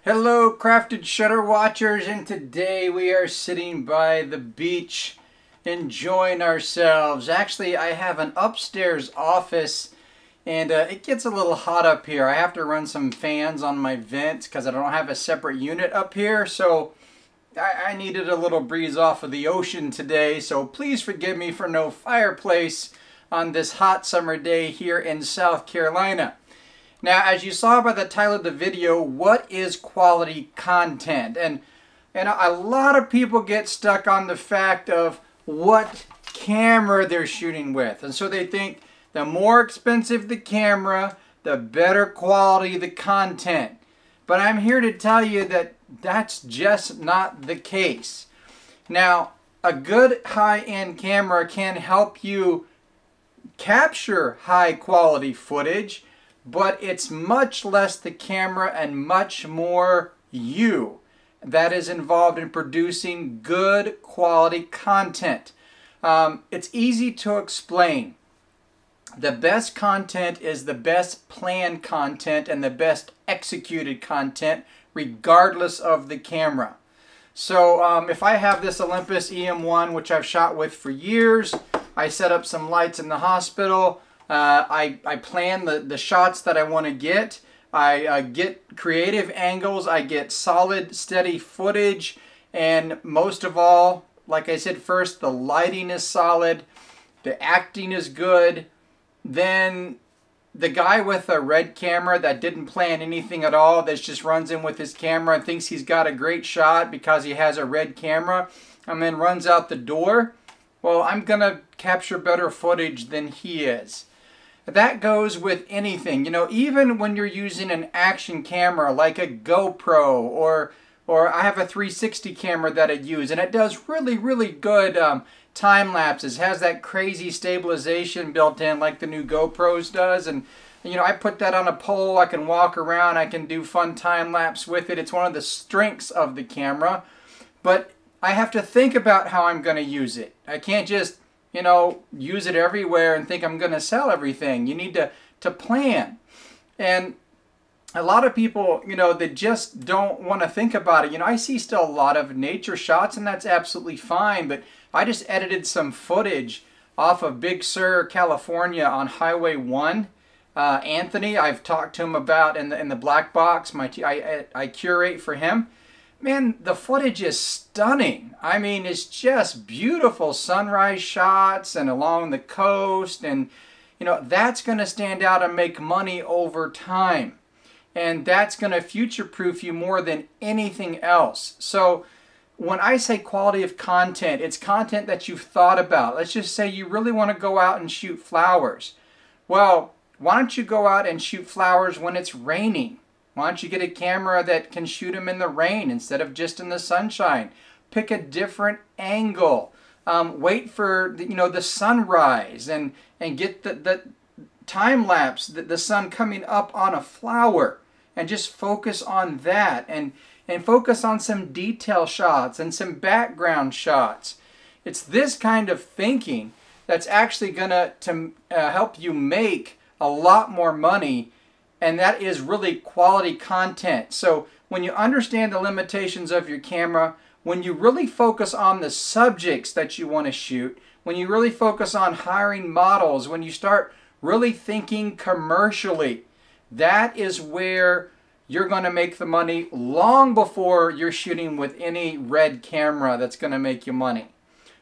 Hello Crafted Shutter Watchers, and today we are sitting by the beach enjoying ourselves. Actually, I have an upstairs office and it gets a little hot up here. I have to run some fans on my vents because I don't have a separate unit up here, so I needed a little breeze off of the ocean today, so please forgive me for no fireplace on this hot summer day here in South Carolina. Now, as you saw by the title of the video, what is quality content? And a lot of people get stuck on the fact of what camera they're shooting with. And so they think the more expensive the camera, the better quality the content. But I'm here to tell you that that's just not the case. Now, a good high-end camera can help you capture high-quality footage, but it's much less the camera and much more you that is involved in producing good quality content. It's easy to explain. The best content is the best planned content and the best executed content regardless of the camera. So if I have this Olympus EM1, which I've shot with for years, I set up some lights in the hospital. I plan the shots that I want to get. I get creative angles. I get solid, steady footage. And most of all, like I said first, the lighting is solid. The acting is good. Then the guy with a red camera that didn't plan anything at all, that just runs in with his camera and thinks he's got a great shot because he has a red camera and then runs out the door, well, I'm going to capture better footage than he is. That goes with anything, you know, even when you're using an action camera like a GoPro or I have a 360 camera that I use, and it does really good time lapses. It has that crazy stabilization built in like the new GoPros does, and you know, I put that on a pole, I can walk around, I can do fun time lapse with it. It's one of the strengths of the camera, but I have to think about how I'm going to use it. I can't just, you know, use it everywhere and think I'm going to sell everything. You need to plan. And a lot of people, you know, they just don't want to think about it. You know, I see still a lot of nature shots, and that's absolutely fine, but I just edited some footage off of Big Sur, California on Highway 1. Anthony, I've talked to him about in the black box. I curate for him. Man, the footage is stunning. I mean, it's just beautiful sunrise shots and along the coast, and you know, that's going to stand out and make money over time. And that's going to future-proof you more than anything else. So when I say quality of content, it's content that you've thought about. Let's just say you really want to go out and shoot flowers. Well, why don't you go out and shoot flowers when it's raining? Why don't you get a camera that can shoot them in the rain instead of just in the sunshine? Pick a different angle. Wait for the sunrise and get the time lapse, the sun coming up on a flower, and just focus on that and focus on some detail shots and some background shots. It's this kind of thinking that's actually going to help you make a lot more money. And that is really quality content. So when you understand the limitations of your camera, when you really focus on the subjects that you want to shoot, when you really focus on hiring models, when you start really thinking commercially, that is where you're going to make the money long before you're shooting with any red camera that's going to make you money.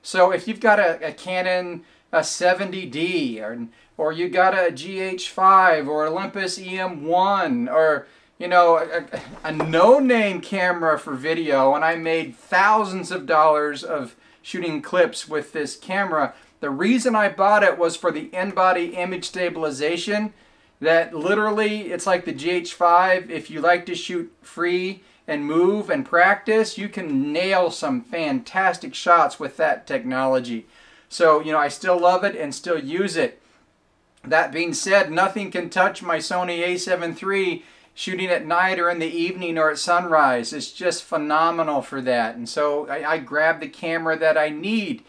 So if you've got a Canon 70D or you got a GH5 or Olympus EM1 or, you know, a no-name camera for video, and I made thousands of dollars of shooting clips with this camera, the reason I bought it was for the in-body image stabilization. That literally, it's like the GH5. If you like to shoot free and move and practice, you can nail some fantastic shots with that technology. So, you know, I still love it and still use it. That being said, nothing can touch my Sony a7 III shooting at night or in the evening or at sunrise. It's just phenomenal for that. And so I grab the camera that I need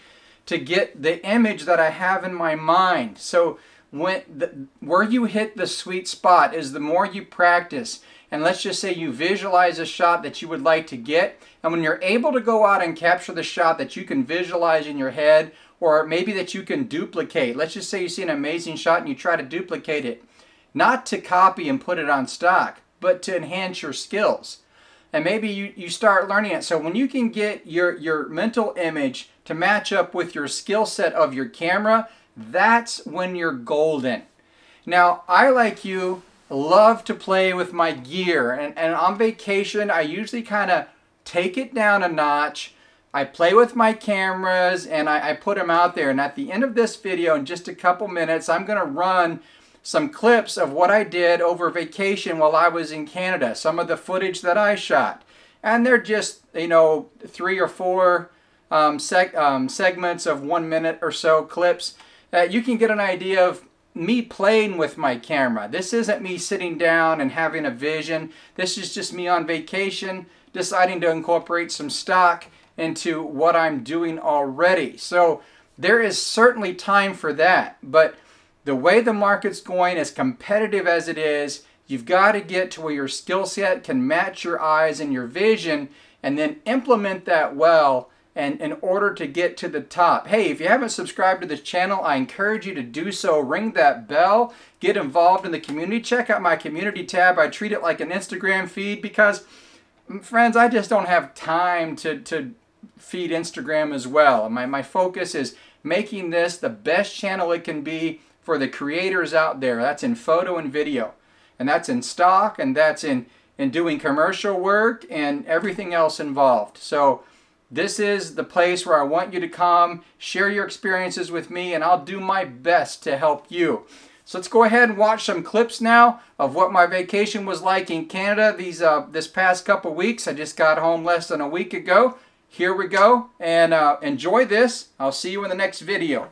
to get the image that I have in my mind. So where you hit the sweet spot is the more you practice and let's just say you visualize a shot that you would like to get, and when you're able to go out and capture the shot that you can visualize in your head, or maybe that you can duplicate. Let's just say you see an amazing shot and you try to duplicate it. Not to copy and put it on stock, but to enhance your skills. And maybe you start learning it. So when you can get your mental image to match up with your skill set of your camera, that's when you're golden. Now, I, like you, love to play with my gear. And on vacation, I usually kind of take it down a notch. I play with my cameras and I put them out there. And at the end of this video, in just a couple minutes, I'm going to run some clips of what I did over vacation while I was in Canada. Some of the footage that I shot. And they're just, you know, 3 or 4 segments of 1 minute or so clips. You can get an idea of me playing with my camera. This isn't me sitting down and having a vision. This is just me on vacation deciding to incorporate some stock into what I'm doing already. So there is certainly time for that. But the way the market's going, as competitive as it is, you've got to get to where your skill set can match your eyes and your vision, and then implement that well, and in order to get to the top. Hey, if you haven't subscribed to this channel, I encourage you to do so. Ring that bell. Get involved in the community. Check out my community tab. I treat it like an Instagram feed because, friends, I just don't have time to feed Instagram as well. My focus is making this the best channel it can be for the creators out there. That's in photo and video. And that's in stock, and that's in doing commercial work and everything else involved. So this is the place where I want you to come, share your experiences with me, and I'll do my best to help you. So let's go ahead and watch some clips now of what my vacation was like in Canada this past couple weeks. I just got home less than a week ago. Here we go, and enjoy this. I'll see you in the next video.